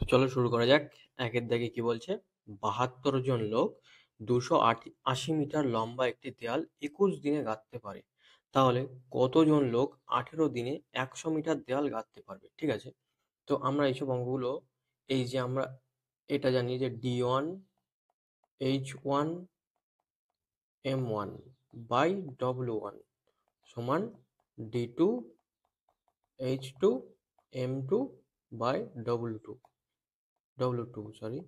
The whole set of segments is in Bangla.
তো চলো শুরু করা যাক। একের দাগে কি বলছে? ৭২ জন লোক ২৮০ মিটার লম্বা একটি দেয়াল ২১ দিনে গাঁথতে পারে। তাহলে কতজন লোক ১৮ দিনে ১০০ মিটার দেয়াল গাঁথতে পারবে? ঠিক আছে। তো আমরা এইসব অঙ্কগুলো, এই যে আমরা এটা জানি যে D1 H1 M1 by W1 সমান D2 H2 M2 by W2 sorry.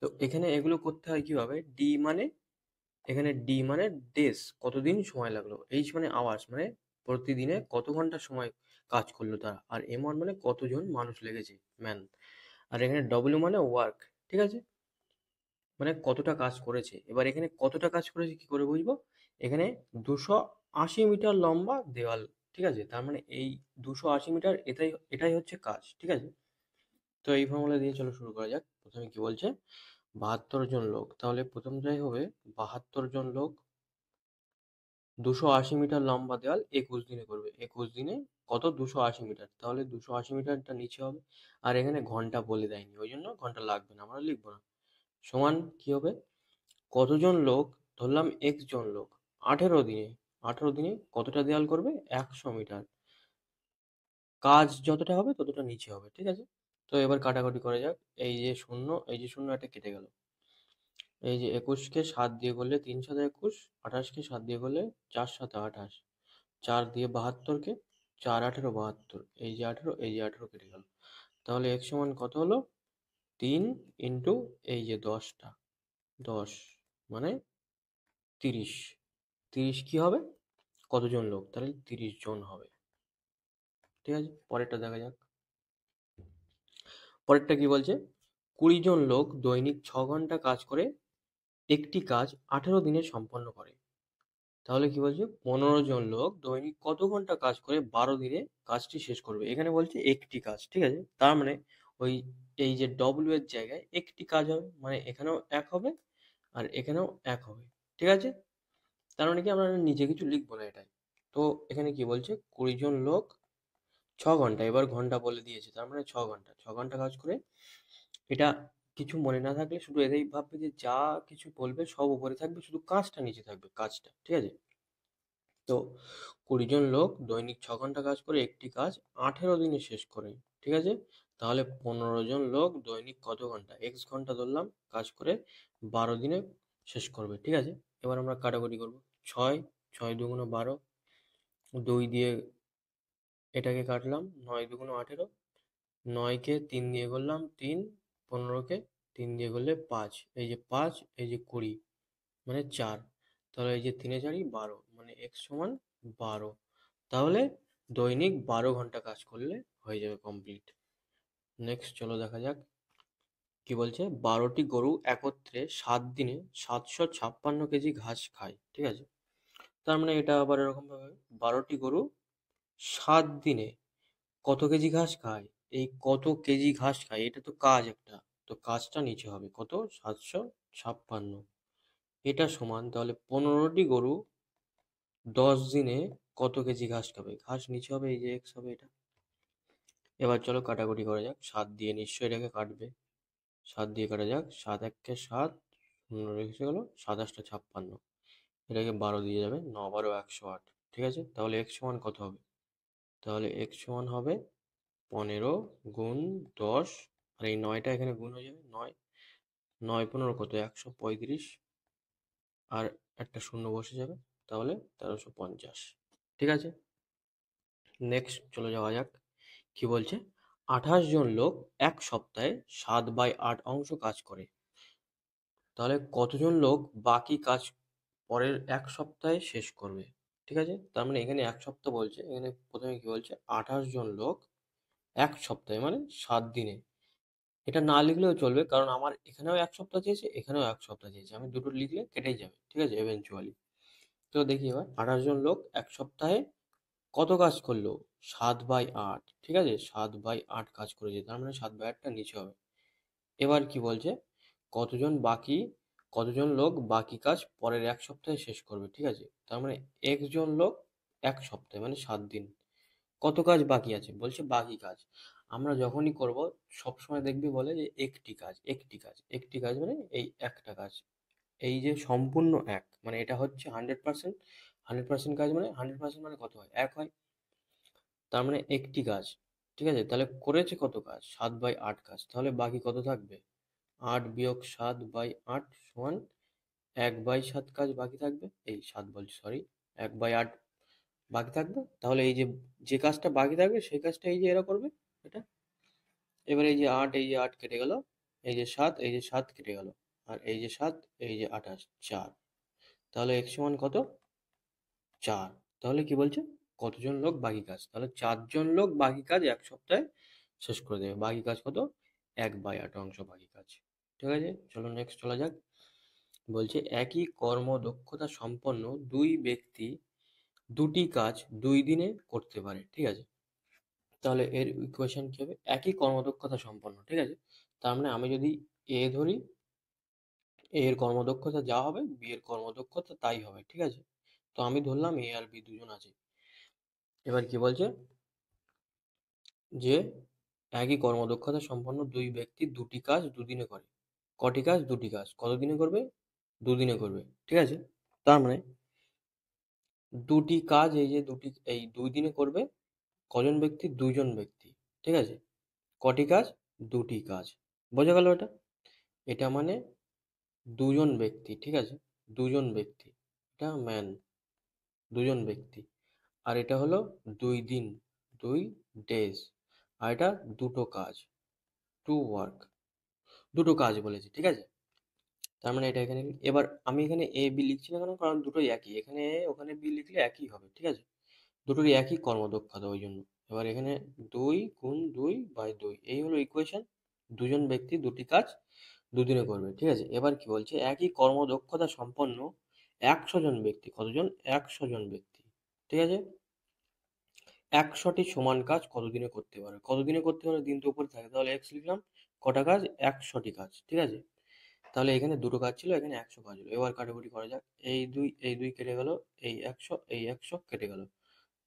তো এখানে এগুলো করতে হয় কিভাবে? এখানে ডি মানে ডেজ, কতদিন সময় লাগলো। এইচ মানে আওয়ার্স, মানে প্রতিদিনে কত ঘন্টা সময় কাজ করলো তারা। আর M1 মানে কতজন মানুষ লেগেছে, ম্যান। আর এখানে ডব্লিউ মানে ওয়ার্ক, ঠিক আছে, মানে কতটা কাজ করেছে। এবার এখানে কতটা কাজ করেছে কি করে বুঝবো? এখানে ২৮০ মিটার লম্বা দেওয়াল, ঠিক আছে, তার মানে এই ২৮০ মিটার, এটাই হচ্ছে কাজ, ঠিক আছে। তো এই ফর্মুলা দিয়ে চলো শুরু করা যাক। প্রথমে কি বলছে? ৭২ জন লোক, তাহলে প্রথমটাই হবে ৭২ জন লোক ২৮০ মিটার লম্বা দেওয়াল ২১ দিনে করবে। ২১ দিনে কত? ২৮০ মিটার, তাহলে ২৮০ মিটারটা নিচে হবে। আর এখানে ঘন্টা বলে দেয়নি, ওই জন্য ঘন্টা লাগবে না, আমরা লিখবো না। সমান কি হবে? কতজন লোক, ধরলাম এক্স জন লোক, ১৮ দিনে কতটা দেওয়াল করবে? ১০০ মিটার। কাজ যতটা হবে ততটা নিচে হবে, ঠিক আছে। তো এবার কাটাকাটি করা যাক। এই যে শূন্য, এই যে শূন্য, এটা কেটে গেল। এই যে ২১কে ৭ দিয়ে করলে ৩ সাথে ২১, ২৮কে ৭ দিয়ে করলে ৪ সাথে ২৮, ৪ দিয়ে ৭২কে, ৪ ১৮ ৭২, এই যে ১৮, এই যে ১৮ কেটে গেল। তাহলে x সমান কত হলো? ৩ ইন্টু এই যে ১০টা, ১০ মানে ৩০। ৩০ কি হবে? কতজন লোক? তাহলে ৩০ জন হবে, ঠিক আছে। পরেরটা দেখা যাক। পরেরটা কি বলছে? ২০ জন লোক দৈনিক ৬ ঘন্টা কাজ করে একটি কাজ ১৮ দিনে সম্পন্ন করে। তাহলে কি বলছে? ১৫ জন লোক দৈনিক কত ঘন্টা কাজ করে ১২ দিনে কাজটি শেষ করবে। এখানে বলছে একটি কাজ, ঠিক আছে। তার মানে ওই, এই যে ডব্লিউ এর জায়গায় একটি কাজ হবে, মানে এখানেও এক হবে আর এখানেও এক হবে, ঠিক আছে। তার মানে কি, আমরা নিচে কিছু লিখবো না এটাই। তো এখানে কি বলছে? ২০ জন লোক ৬ ঘন্টা, এবার ঘন্টা বলে দিয়েছে, তার মানে ৬ ঘন্টা, ৬ ঘন্টা কাজ করে। এটা কিছু মনে না থাকলে শুধু এটাই ভাববে যে যা কিছু বলবে সব উপরে থাকবে, শুধু কাজটা নিচে থাকবে, কাজটা, ঠিক আছে। তো ২০ জন লোক দৈনিক ৬ ঘন্টা কাজ করে একটি কাজ ১৮ দিনে শেষ করে, ঠিক আছে। তাহলে ১৫ জন লোক দৈনিক কত ঘন্টা, এক্স ঘন্টা ধরলাম, কাজ করে ১২ দিনে শেষ করবে, ঠিক আছে। এবার আমরা কাটাকুটি করব। ৬, ৬ দুগুণ ১২, ২ দিয়ে এটাকে কাটলাম, ৯ দুগুণ ১৮, ৯কে ৩ দিয়ে করলাম ৩, ১৫কে ৩ দিয়ে করলে ৫, এই যে ৫, এই যে ২০, মানে ৪। তাহলে এই যে ৩ এ ৪ই ১২, মানে x সমান ১২। তাহলে দৈনিক ১২ ঘন্টা কাজ করলে হয়ে যাবে কমপ্লিট। নেক্সট চলো দেখা যাক কি বলছে। ১২টি গরু একত্রে ৭ দিনে ৭৫৬ কেজি ঘাস খায়, ঠিক আছে। তার মানে এটা আবার এরকম ভাবে, ১২টি গরু ৭ দিনে কত কেজি ঘাস খায়? এই কত কেজি ঘাস খায়, এটা তো কাজ একটা, তো কাজটা নিচে হবে কত? ৭৫৬। এটা সমান, তাহলে ১৫টি গরু ১০ দিনে কত কেজি ঘাস খাবে? ঘাস নিচে হবে, এই যে এক্স হবে এটা। এবার চলো কাটাকুটি করা যাক। ৭ দিয়ে নিশ্চয়ই এটাকে কাটবে, ৭ দিয়ে কাটা যাক। ৭ ১-কে ৭, শূন্য রেখে গেল, ৭ ৮ টা ৫৬, এটাকে ১২ দিয়ে যাবে, ৯ ১২ ১০৮, ঠিক আছে। তাহলে এক্স সমান কত হবে? তাহলে এক্স সমান হবে ১৫ গুণ ১০, আর এই ৯টা এখানে গুণ হয়ে যাবে, ৯ ৯ ১৫ কত? ১৩৫, আর একটা শূন্য বসে যাবে, তাহলে ১৩৫০, ঠিক আছে। নেক্সট চলে যাওয়া যাক। কি বলছে? ২৮ জন লোক এক সপ্তাহে ৭/৮ অংশ কাজ করে। তাহলে কতজন লোক বাকি কাজ পরের এক সপ্তাহে শেষ করবে, ঠিক আছে। তার মানে এখানে এক সপ্তাহ বলছে, এখানে প্রথমে কি বলছে? ২৮ জন লোক এক সপ্তাহে মানে ৭ দিনে। এটা না লিখলেও চলবে, কারণ আমার এখানেও এক সপ্তাহ চেয়েছে, এখানেও এক সপ্তাহ চেয়েছে, আমি দুটো লিখলে কেটেই যাবে, ঠিক আছে, এভেনচুয়ালি। তো দেখি এবার, ২৮ জন লোক এক সপ্তাহে কত কাজ করলো? ৭/৮, ঠিক আছে, ৭/৮ কাজ করেছে, তার মানে ৭/৮টা নিচে হবে। এবার কি বলছে? কতজন বাকি, কতজন লোক বাকি কাজ পরের এক সপ্তাহে শেষ করবে, ঠিক আছে। তার মানে এক্স জন লোক এক সপ্তাহে মানে ৭ দিন কত কাজ বাকি আছে, বলছে বাকি কাজ। আমরা যখনই করব সবসময় দেখবি বলে যে একটি কাজ মানে এই একটা কাজ। এই যে সম্পূর্ণ এক মানে এটা হচ্ছে 100%, 100% কাজ মানে 100% মানে কত হয়? 1 হয়। তার মানে একটি কাজ। ঠিক আছে? তাহলে করেছে কত কাজ? 7/8 কাজ। তাহলে বাকি কত থাকবে? 8 বিয়োগ 7/8 সমান 1/7 কাজ বাকি থাকবে। এই 7 বলছি, সরি, 1/8 বাকি থাকবে। তাহলে এই যে যে কাজটা বাকি থাকবে সেই কাজটা এই যে এরা করবে এটা। এবার এই যে 8, এই যে 8 কেটে গেল, এই যে 7, এই যে 7 কেটে গেল, আর এই যে 7, এই যে 28, 4। তাহলে x সমান কত? 4। তাহলে কি বলছে? কতজন লোক বাকি কাজ? তাহলে 4 জন লোক বাকি কাজ এক সপ্তাহে শেষ করে দেবে। বাকি কাজ কত? 1/8 অংশ বাকি কাজ। ঠিক আছে? চলো নেক্সট চলা যাক। বলছে একই কর্মদক্ষতা সম্পন্ন দুই ব্যক্তি দুটি কাজ 2 দিনে করতে পারে। ঠিক আছে? তাহলে এর ইকুয়েশন কি হবে? একই কর্মদক্ষতা সম্পন্ন। ঠিক আছে? তার মানে আমি যদি এ ধরি, এ এর কর্মদক্ষতা যা হবে বি এর কর্মদক্ষতা তাই হবে। ঠিক আছে? তো আমি ধরলাম এ আর বি দুজন আছে। এবার কি বলছে? যে একই কর্মদক্ষতা সম্পন্ন দুই ব্যক্তি দুটি কাজ দুদিনে করে। কটি কাজ? দুটি কাজ। কত দিনে করবে? দুদিনে করবে। ঠিক আছে? তার মানে দুটি কাজ, এই যে দুটি, এই 2 দিনে করবে কজন ব্যক্তি? 2 জন ব্যক্তি। ঠিক আছে? কটি কাজ? দুটি কাজ। বোঝা গেল এটা? এটা মানে 2 জন ব্যক্তি। ঠিক আছে? 2 জন ব্যক্তি। এটা ম্যান, 2 জন ব্যক্তি। আর এটা হলো 2 দিন, 2 ডেজ। আর এটা দুটো কাজ, 2 ওয়ার্ক। দুটো কাজ বলেছি। ঠিক আছে? তার মানে এটা এখানে এবার আমি এখানে এ বি লিখছি না কেন? কারণ দুটোই একই। এখানে এ, ওখানে বি লিখলে একই হবে। ঠিক আছে? দুটোরই একই কর্মদক্ষতা ওই জন্য। এবার এখানে 2 গুণ 2 বাই 2, এই হলো ইকুয়েশন। দুজন ব্যক্তি দুটি কাজ দুদিনে করবে। ঠিক আছে? এবার কি বলছে? একই কর্মদক্ষতা সম্পন্ন 100 জন ব্যক্তি। কতজন? 100 জন ব্যক্তি। ঠিক আছে? 100টি সমান কাজ কতদিনে করতে পারে? কতদিনে করতে পারে? দিন তো উপরে থাকে, তাহলে এক্স লিখলাম। কটা কাজ? 100টি কাজ। ঠিক আছে? তাহলে এখানে দুটো কাজ ছিল, এখানে 100 কাজ হলো। এবার কাটাকুটি করা যাক। এই দুই কেটে গেল, এই 100, এই 100 কেটে গেল।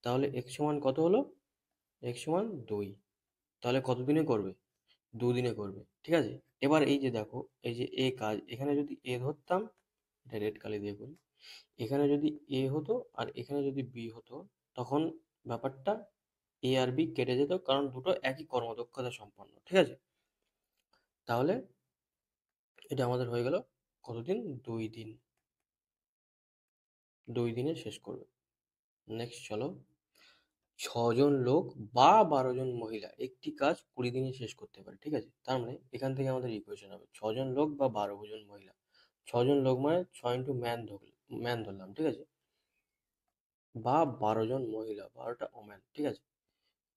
তাহলে x সমান কত হলো? x সমান 2। তাহলে কতদিনে করবে? 2 দিনে করবে। ঠিক আছে? এবার এই যে দেখো, এই যে এ কাজ, এখানে যদি এ ধরতাম, এটা রেড কালি দিয়ে করি, এখানে যদি এ হতো আর এখানে যদি বি হতো, তখন ব্যাপারটা এ আর বি কেটে যেত, কারণ দুটো একই কর্মদক্ষতা সম্পন্ন। ঠিক আছে? তাহলে এটা আমাদের হয়ে গেল কতদিন? 2 দিন। 2 দিনে শেষ করবে। নেক্সট চলো। 6 জন লোক বা 12 জন মহিলা একটি কাজ 20 দিনে শেষ করতে পারে। ঠিক আছে? তার মানে এখান থেকে আমাদের ইকুয়েশন হবে 6 জন লোক বা 12 জন মহিলা। 6 জন লোক মানে 6 ইন্টু ম্যান ধরলাম। ঠিক আছে? বা 12 জন মহিলা, 12টা ওম্যান। ঠিক আছে?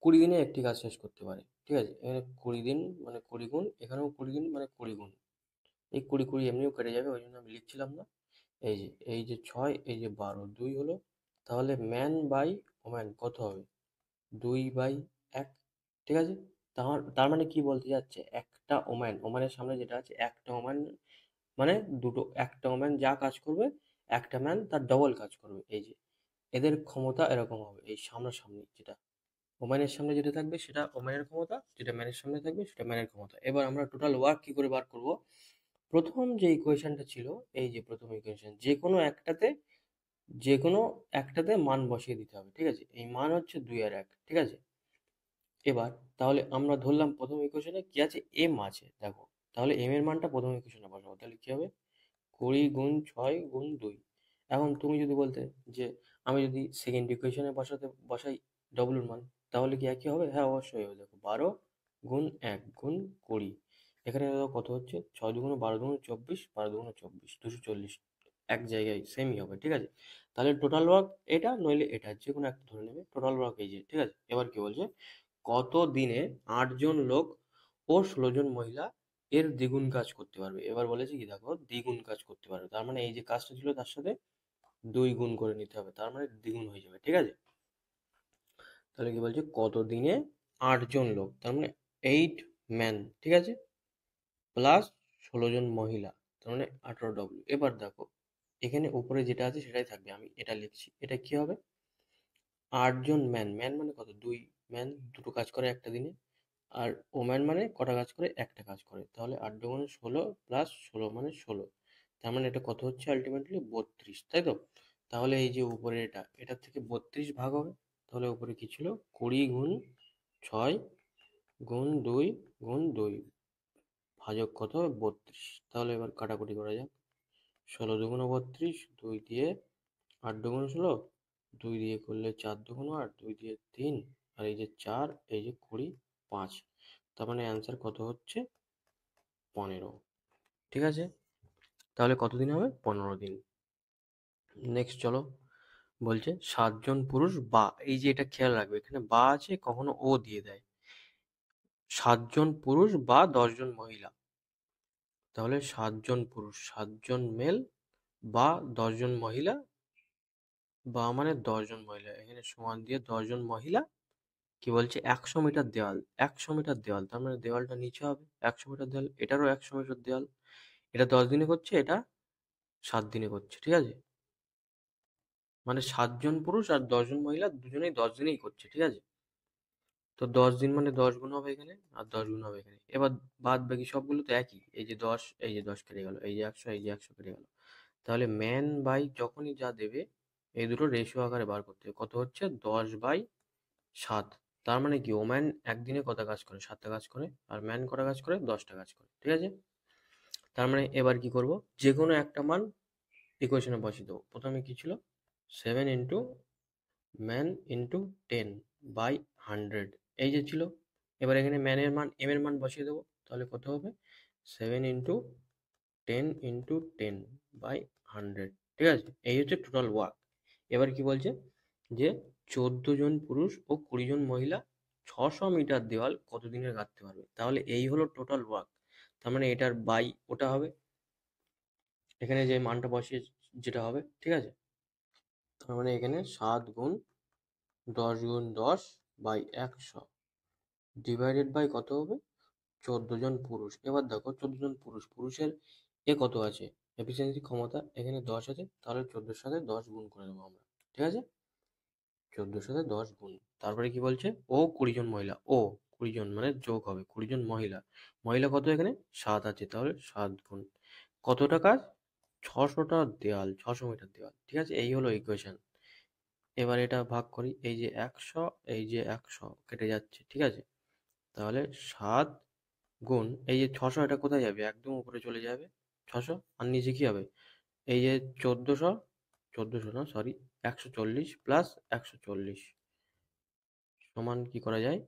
20 দিনে একটি কাজ শেষ করতে পারে। ঠিক আছে? এখানে 20 দিন মানে 20 গুণ, এখানেও 20 দিন মানে 20 গুণ। এই 20 20 এমনিও কেটে যাবে, ওই জন্য আমি লিখছিলাম না। এই যে 6, এই যে 12, 2 হলো। তাহলে ম্যান বাই ওম্যান কত হবে? 2/1। ঠিক আছে? তার মানে কি বলতে যাচ্ছে? একটা ওম্যান, ওম্যানের সামনে যেটা আছে, একটা ওম্যান মানে দুটো, একটা ওম্যান যা কাজ করবে একটা ম্যান তার ডবল কাজ করবে। এই যে এদের ক্ষমতা এরকম হবে। এই সামনাসামনি যেটা ওম্যানের সামনে যেটা থাকবে সেটা ওম্যানের ক্ষমতা, যেটা ম্যানের সামনে থাকবে সেটা ম্যানের ক্ষমতা। এবার আমরা টোটাল ওয়ার্ক কি করে বার করব? প্রথম যে ইকুয়েশনটা ছিল, এই যে প্রথম ইকুয়েশন, যে কোনো একটাতে মান বসিয়ে দিতে হবে। ঠিক আছে? এই মান হচ্ছে 2 আর 1। ঠিক আছে? এবার তাহলে আমরা ধরলাম প্রথম ইকুয়েশনে কি আছে? এম আছে। দেখো, তাহলে এম এর মানটা প্রথম ইকুয়েশনে বসাবো। তাহলে কি হবে? 20 গুণ 6 গুণ 2। এখন তুমি যদি বলতে যে আমি যদি সেকেন্ড ইকুয়েশনে বসাই ডব্লুর মান, তাহলে কি একই হবে? হ্যাঁ, অবশ্যই হবে। দেখো, 12 গুণ 1 গুণ 20। এখানে দেখো কত হচ্ছে? 6 দুগুণ 12 দুগুণ 24, 12 দুগুণ 24, 240। এক জায়গায় সেমই হবে। ঠিক আছে? তাহলে টোটাল ওয়ার্ক এটা নইলে এটা, যে কোনো একটা ধরে নেবে। টোটাল ওয়ার্ক এই যে। ঠিক আছে? এবার কি বলছে? কত দিনে 8 জন লোক ও 16 জন মহিলা এর দ্বিগুণ কাজ করতে পারবে? এবার বলেছে কি, দেখো, দ্বিগুণ কাজ করতে পারবে। তার মানে এই যে কাজটা ছিল তার সাথে 2 গুণ করে নিতে হবে, তার মানে দ্বিগুণ হয়ে যাবে। ঠিক আছে? তাহলে কি বলছে? কত দিনে 8 জন লোক, তার মানে 8 ম্যান। ঠিক আছে? প্লাস 16 জন মহিলা, তার মানে 18W। এবার দেখো, এখানে উপরে যেটা আছে সেটাই থাকবে, আমি এটা লিখছি। এটা কি হবে? 8 জন ম্যান, ম্যান মানে কত? 2 ম্যান দুটো কাজ করে একটা দিনে। আর ওম্যান মানে কটা কাজ করে, একটা কাজ করে। তাহলে 8 দুগুণে 16 প্লাস 16 মানে 16। তার মানে এটা কত হচ্ছে আলটিমেটলি 32, তাই তো? তাহলে এই যে উপরে এটার থেকে 32 ভাগ হবে। তাহলে উপরে কি ছিল, 20 গুণ 6 গুণ 2 গুণ 2 ভাজক কত হবে 32। তাহলে এবার কাটাকুটি করা যাক। 16 দুগুণ 32, 2 দিয়ে 8 দুগুণ 16, 2 দিয়ে করলে 4 দুগুণ 8, 2 দিয়ে 3, আর এই যে 4, এই যে 20, 5। তার মানে অ্যান্সার কত হচ্ছে 15। ঠিক আছে, তাহলে কতদিন হবে, 15 দিন। নেক্সট চলো, বলছে 7 জন পুরুষ বা, এই যে এটা খেয়াল রাখবে, এখানে বা আছে, কখনো ও দিয়ে দেয়। 7 জন পুরুষ বা 10 জন মহিলা। তাহলে 7 জন পুরুষ, 7 জন মেল বা 10 জন মহিলা, বা মানে 10 জন মহিলা, এখানে সমান দিয়ে 10 জন মহিলা কি বলছে 100 মিটার দেওয়াল, 100 মিটার দেওয়াল, তার মানে দেওয়ালটা নিচে হবে 100 মিটার দেওয়াল, এটারও 100 মিটার দেওয়াল। এটা 10 দিনে করছে, এটা 7 দিনে করছে, ঠিক আছে? মানে 7 জন পুরুষ আর 10 জন মহিলা দুজনেই 10 দিনেই করছে, ঠিক আছে? তো 10 দিন মানে 10 গুণ হবে এখানে, আর 10 গুণ হবে এখানে। এবার বাদ বাকি সবগুলো তো একই, এই যে 10, এই যে 10 কেটে গেল, এই যে 100, এই যে 100 কেটে গেল। তাহলে ম্যান বাই যখনই যা দেবে, এই দুটো রেশিও আকারে বার করতে হবে। কত হচ্ছে 10/7। তার মানে কি, ওম্যান একদিনে কটা কাজ করে, 7টা কাজ করে, আর ম্যান কটা কাজ করে, 10টা কাজ করে, ঠিক আছে? তার মানে এবার কি করব, যে কোনো একটা মান ইকুয়েশনে বসিয়ে দেবো। প্রথমে কি ছিল, 7 ম্যান ইন্টু 10/100, এই যে ছিল। এবার এখানে ম্যানের মান, এম এর মান বসিয়ে দেবো। তাহলে কত হবে, 7 × 10 × 10/100, ঠিক আছে? এই হচ্ছে টোটাল ওয়ার্ক। এবার কি বলছে, যে 14 জন পুরুষ ও 20 জন মহিলা 600 মিটার দেওয়াল কতদিনে গাঁথতে পারবে। তাহলে এই হলো টোটাল ওয়ার্ক। তার মানে এটার বাই ওটা হবে, এখানে যে মানটা বসিয়ে যেটা হবে, ঠিক আছে? তার মানে এখানে 7 গুণ 10 গুণ 10/100 ডিভাইডেড বাই কত হবে, 14 জন পুরুষ। এবার দেখো 14 জন পুরুষ, পুরুষের কত আছে, এফিসিয়েন্সি ক্ষমতা এখানে 10 আছে, তাহলে 14-এর সাথে 10 গুণ করে দেবো আমরা, ঠিক আছে? 14-এর সাথে 10 গুণ। তারপরে কি বলছে, ও 20 জন মহিলা, ও 20 জন মানে যোগ হবে 20 জন মহিলা। মহিলা কত এখানে, 7 আছে, তাহলে 7 গুণ কতটা কাজ, 600টা দেওয়াল, 600 মিটার দেওয়াল, ঠিক আছে? এই হলো ইকুয়েশন। এবার এটা ভাগ করি, এই যে 100, এই যে 100 কেটে যাচ্ছে, ঠিক আছে? তাহলে 7 গুণ এই যে 600, এটা কোথায় যাবে, একদম উপরে চলে যাবে 600, আর নিচে কি হবে, এই যে 1400, 1400 না সরি, 140 প্লাস 140 সমান কি করা যায়,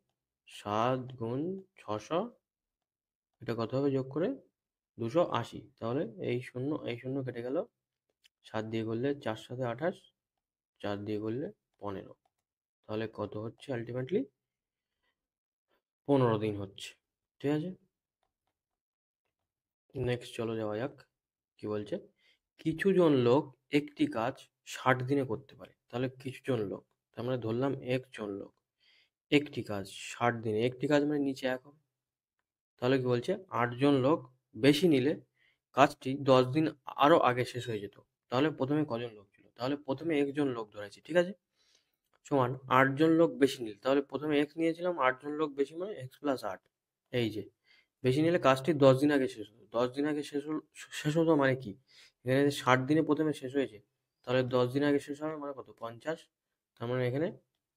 7 গুণ 600, এটা কত হবে যোগ করে, 280। তাহলে এই শূন্য কেটে গেল, 7 দিয়ে করলে 4 7 28, 4 দিয়ে করলে 15। তাহলে কত হচ্ছে আলটিমেটলি 15 দিন হচ্ছে, ঠিক আছে? নেক্সট চলো যাওয়া যাক, কি বলছে, কিছু জন লোক একটি কাজ 60 দিনে করতে পারে। তাহলে কিছু জন লোক, তার মানে ধরলাম একজন লোক একটি কাজ 60 দিনে, একটি কাজ মানে নিচে এক হবে। তাহলে কি বলছে, 8 জন লোক বেশি নিলে কাজটি 10 দিন আরো আগে শেষ হয়ে যেত। তাহলে প্রথমে কজন লোক ছিল, তাহলে প্রথমে একজন লোক ধরেছি, ঠিক আছে? সমান 8 জন লোক বেশি নিলে, তাহলে প্রথমে এক্স নিয়েছিলাম, 8 জন লোক বেশি মানে x+8। এই যে বেশি নিলে কাজটি 10 দিন আগে শেষ হতো, 10 দিন আগে শেষ হতো মানে কি, এখানে 60 দিনে প্রথমে শেষ হয়েছে, তাহলে 10 দিন আগে শেষ হবে মানে কত, 50। তার মানে এখানে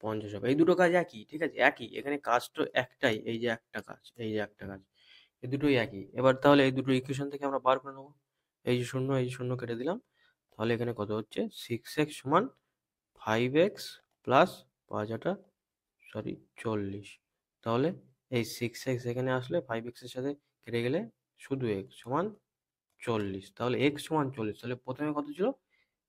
50 হবে। এই দুটো কাজ একই, ঠিক আছে, একই, এখানে কাজ তো একটাই, এই যে একটা কাজ, এই যে একটা কাজ, এই দুটোই একই। এবার তাহলে এই দুটো ইকুয়েশন থেকে আমরা বার করে নেবো, এই যে শূন্য, এই শূন্য কেটে দিলাম। তাহলে এখানে কত হচ্ছে, 6x সমান 5x প্লাস 5 সরি 40। তাহলে এই 6x এখানে আসলে 5x এর সাথে কেটে গেলে শুধু x সমান 40। তাহলে x সমান 40, তাহলে প্রথমে কত ছিল,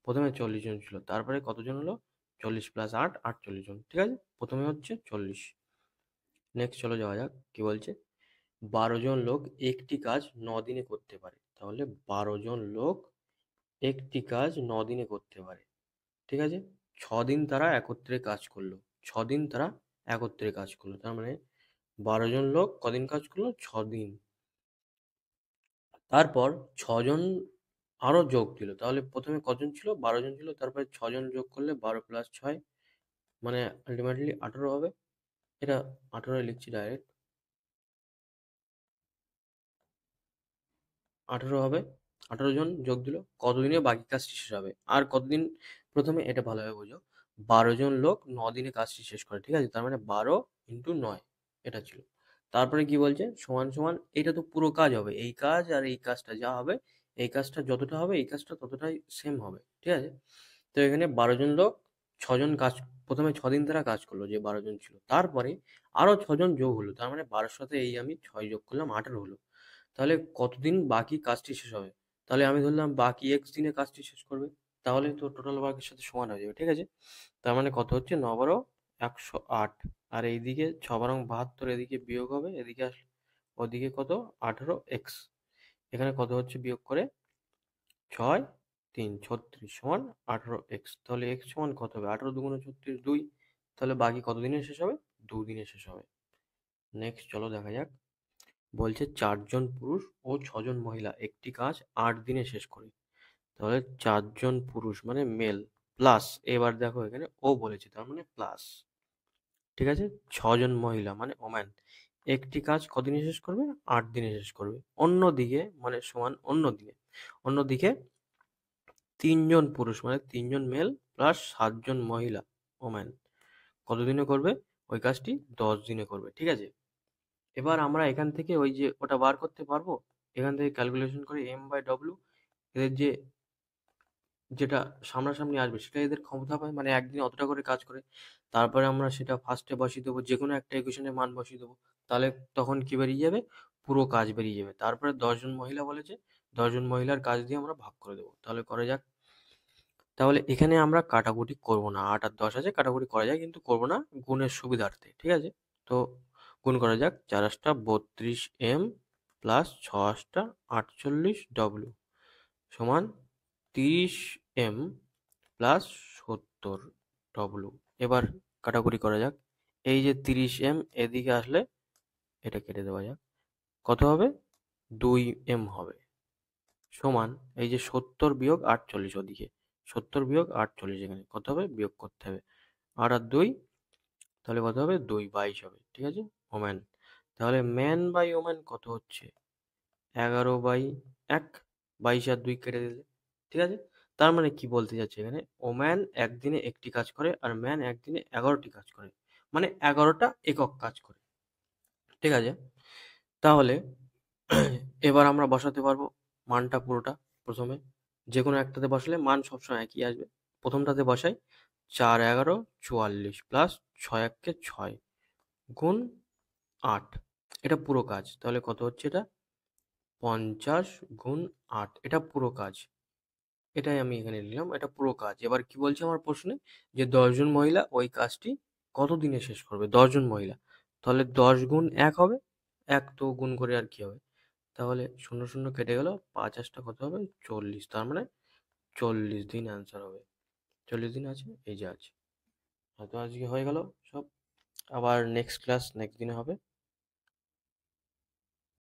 প্রথমে 40 জন ছিল, তারপরে কতজন হলো, 40 প্লাস 8 48 জন, ঠিক আছে? প্রথমে হচ্ছে 40। নেক্সট চলো যাওয়া যাক, কি বলছে, 12 জন লোক একটি কাজ 9 দিনে করতে পারে। তাহলে 12 জন লোক একটি কাজ 9 দিনে করতে পারে, ঠিক আছে? 6 দিন তারা একত্রে কাজ করলো, 6 দিন তারা একত্রে কাজ করলো, তার মানে 12 জন লোক কদিন কাজ করলো, 6 দিন। তারপর 6 জন আরো যোগ দিল, তাহলে প্রথমে কজন ছিল, 12 জন ছিল, তারপরে 6 জন যোগ করলে 12 প্লাস 6 মানে আলটিমেটলি 18 হবে। এটা 18 লিখছি ডাইরেক্ট। 18 হবে, 18 জন যোগ দিল, কতদিনে বাকি কাজটি শেষ হবে? আর কতদিন, প্রথমে এটা ভালোভাবে বোঝো, 12 জন লোক 9 দিনে কাজটি শেষ করে, ঠিক আছে? তার মানে 12 ইন্টু 9 এটা ছিল। তারপরে কি বলছে, সমান সমান, এটা তো পুরো কাজ হবে, এই কাজ আর এই কাজটা যা হবে, এই কাজটা যতটা হবে এই কাজটা ততটাই সেম হবে, ঠিক আছে? তো এখানে 12 জন লোক 6 জন কাজ, প্রথমে 6 দিন তারা কাজ করলো, যে 12 জন ছিল, তারপরে আরো 6 জন যোগ হলো, তার মানে 12 সাথে এই আমি 6 যোগ করলাম, 18 হলো। তাহলে কতদিন বাকি কাজটি শেষ হবে? তাহলে আমি ধরলাম বাকি x দিনে কাজটি শেষ করবে, তাহলে তো টোটাল ওয়ার্কের সাথে সমান হয়ে যাবে, ঠিক আছে? তার মানে কত হচ্ছে, 9 12 108, আর এইদিকে 6 বারং 72, এদিকে বিয়োগ হবে, এদিকে আসলে ওদিকে কত, 18x, এখানে কত হচ্ছে বিয়োগ করে, 6 3 36 সমান 18x, তাহলে x সমান কত হবে, 18 দুগুণে 36 2, তাহলে বাকি কত দিনে শেষ হবে, 2 দিনে শেষ হবে। নেক্সট চলো দেখা যাক, বলছে 4 জন পুরুষ ও 6 জন মহিলা একটি কাজ 8 দিনে শেষ করে। তাহলে 4 জন পুরুষ মানে মেল, প্লাস, এবার দেখো এখানে ও বলেছে, তার মানে প্লাস, ঠিক আছে? 6 জন মহিলা মানে ওম্যান একটি কাজ কদিনে শেষ করবে, 8 দিনে শেষ করবে। অন্যদিকে মানে সমান অন্যদিকে 3 জন পুরুষ মানে 3 জন মেল প্লাস 7 জন মহিলা ওম্যান কতদিনে করবে ওই কাজটি, 10 দিনে করবে, ঠিক আছে? এবার আমরা এখান থেকে ওই যে ওটা বার করতে পারবো, এখান থেকে ক্যালকুলেশন করে m/w, এদের যে যেটা সামনাসামনি আসবে সেটা এদের ক্ষমতা পায়, মানে একদিনে অতটা করে কাজ করে। তারপরে আমরা সেটা ফার্স্টে বসিয়ে দেবো, যে কোনো একটা ইকুয়েশনের মান বসিয়ে দেবো, তাহলে তখন কি বেরিয়ে যাবে, পুরো কাজ বেরিয়ে যাবে। তারপরে 10 জন মহিলা বলেছে, 10 জন মহিলার কাজ দিয়ে আমরা ভাগ করে দেবো, তাহলে করা যাক। তাহলে এখানে আমরা কাটাকুটি করব না, 8 আর 10 আছে, কাটাকুটি করা যায় কিন্তু করব না, গুণের সুবিধার্থে, ঠিক আছে? তো গুণ করা যাক, 4 8 32m প্লাস 6 8 48w সমান 30m প্লাস 70w। এবার কাটাকুটি করা যাক, এই যে 30m এদিকে আসলে এটা কেটে দেওয়া যাক, কত হবে, 2m হবে, সমান এই যে 70 বিয়োগ 48, ওদিকে 70 বিয়োগ 48, এখানে কত হবে, বিয়োগ করতে হবে, 8 আর 2, তাহলে কত হবে, 2 22 হবে, ঠিক আছে? ওম্যান, তাহলে ম্যান বাই ওম্যান কত হচ্ছে, 11/1, 22 আর 2 কেটে দিলে, ঠিক আছে? তার মানে কি বলতে চাচ্ছে এখানে, ওম্যান একদিনে একটি কাজ করে আর ম্যান একদিনে 11টি কাজ করে, মানে 11টা একক কাজ করে, ঠিক আছে? তাহলে এবার আমরা বসাতে পারবো মানটা পুরোটা, প্রথমে যে কোনো একটাতে বসালে মান সবসময় একই আসবে। প্রথমটাতে বসাই, 4 11 44 প্লাস 6 1 6 গুণ 8, এটা পুরো কাজ, তাহলে কত হচ্ছে এটা, 50 গুণ 8, এটা পুরো কাজ, এটাই আমি এখানে নিলাম, এটা পুরো কাজ। এবার কি বলছে আমার প্রশ্নে, যে 10 জন মহিলা ওই কাজটি কত দিনে শেষ করবে, 10 জন মহিলা, তাহলে 10 গুণ 1 হবে, 1 তো গুণ করে আর কি হবে, তাহলে 0 0 কেটে গেল, 5 8 কত হবে, 40, তার মানে 40 দিন অ্যান্সার হবে। 40 দিন আছে, এই যে আছে। হয়তো আজকে হয়ে গেল সব, আবার নেক্সট ক্লাস নেক্সট দিনে হবে।